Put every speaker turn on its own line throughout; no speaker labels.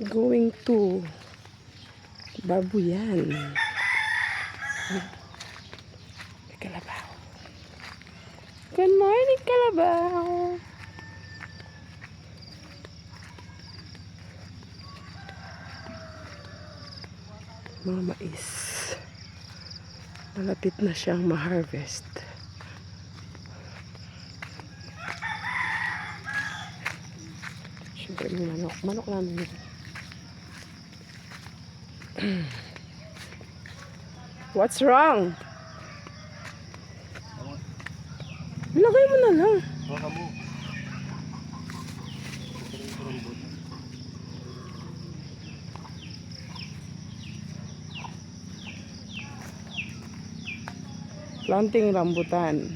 Going to Babuyan. Kalabaw. Good morning, Kalabaw. Mga mais. Malapit na siyang ma-harvest. Siyempre may manok. Manok namin yun. What's wrong? Ilagay mo na lang.
Baka mo.
Planting rambutan.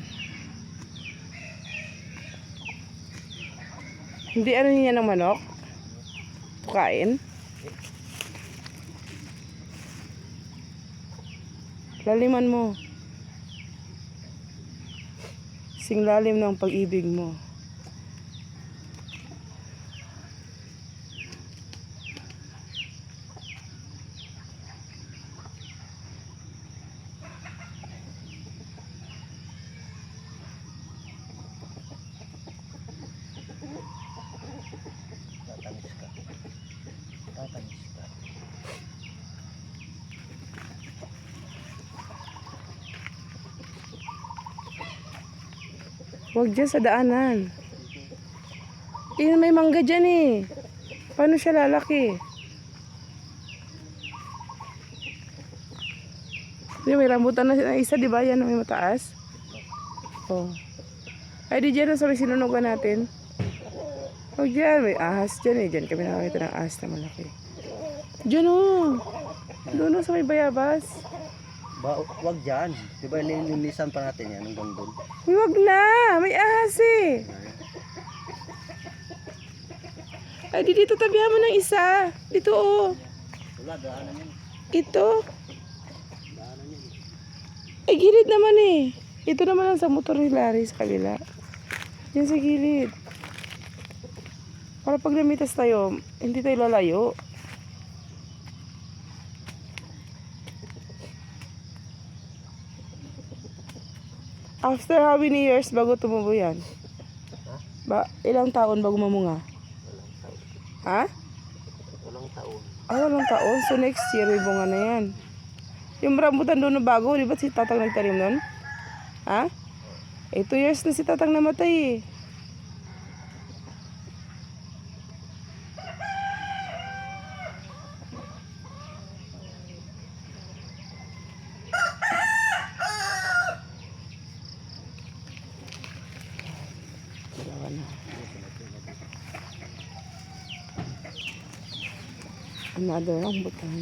Hindi ano niya ng manok? Tukain? Laliman mo. Singlalim ng pag-ibig mo.
Tatamis ka. Tatamis ka.
Huwag dyan sa daanan. May mangga dyan eh. Paano siya lalaki? May rambutan na isa, di ba? Yan may mataas. Oh. Ay, di dyan. Sorry, sinunugan natin. Huwag dyan. May ahas dyan eh. Dyan kami nakakita ng ahas na malaki. Dyan oh. Doon sa may bayabas.
Wag dyan. Diba nilinisan pa natin yan hanggang doon?
Huwag na. May ahas eh. Ay, dito tabihan mo ng isa. Dito oh.
Wala, daanan yan.
Ito.
Daanan yan.
Ay, gilid naman eh. Ito naman ang sa motor ni Larry sa kabila. Yan sa gilid. Para pag namitas tayo, hindi tayo lalayo. After how many years bago tumubo yan? Ilang taon bago mamunga?
Walang taon.
Ha?
Walang taon.
Walang taon. So next year, may bunga na yan. Yung rambutan doon na bago, di ba si Tatang nagtanim nun? Ha? 2 years na si Tatang namatay eh. Dalawa na. Another rambutan.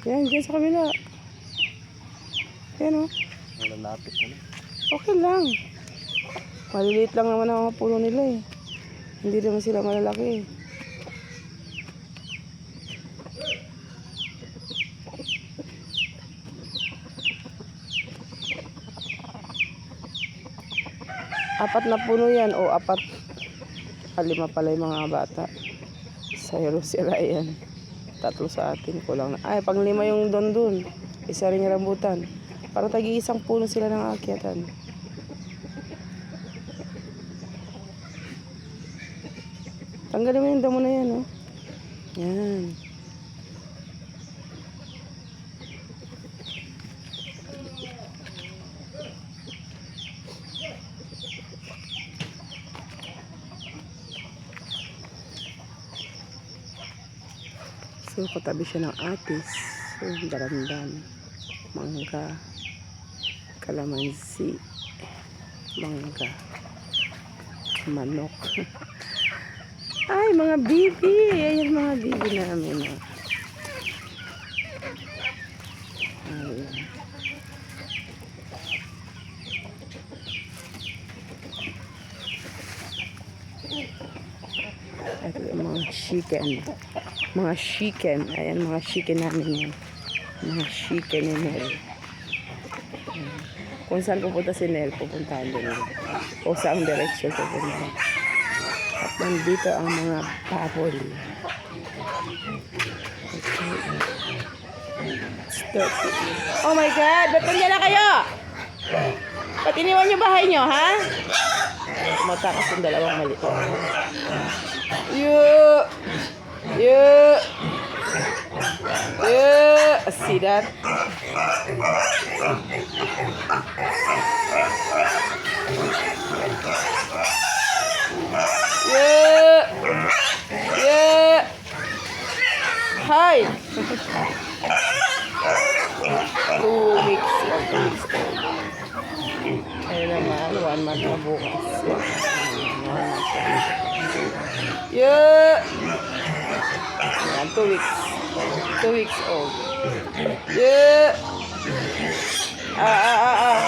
Yan, dyan sa kabila. Yan o.
Malalapit na na.
Okay lang. Maliliit lang naman ang mga puno nila eh. Hindi naman sila malalaki eh. Apat na puno yan o 4. 5 pala yung mga bata. Sa sila yan. 3 sa atin. Kulang na. Ay, pang 5 yung dun. Isa rin yung rambutan. Para tagi-isang puno sila ng akyatan. Tanggalin mo yung damo na yan, oh. Yan. So, katabi siya ng atis. So, daramdam. Mangga. Kalamansi. Mangga. Manok. Ay, mga bibi. Ayan mga bibi namin. Oh. Ayan. Ito yung mga chicken. Mga chicken. Ayan, mga chicken namin yan. Mga chicken ni Nel. Kung saan pupunta si Nel, pupuntahan din yun. O saang direction pupunta. At nandito ang mga baboy. Stop. Oh my God! Ba't nandiyan na kayo? Ba't iniwan yung bahay nyo, ha? Matakas yung dalawang mali. You! You! You! See that? You! You! Hi! 2 weeks old. 2 weeks old. Ayun naman, 1 month na bukas. 1 month na. Yeah! Ayan, 2 weeks. 2 weeks old. Yeah! Ah.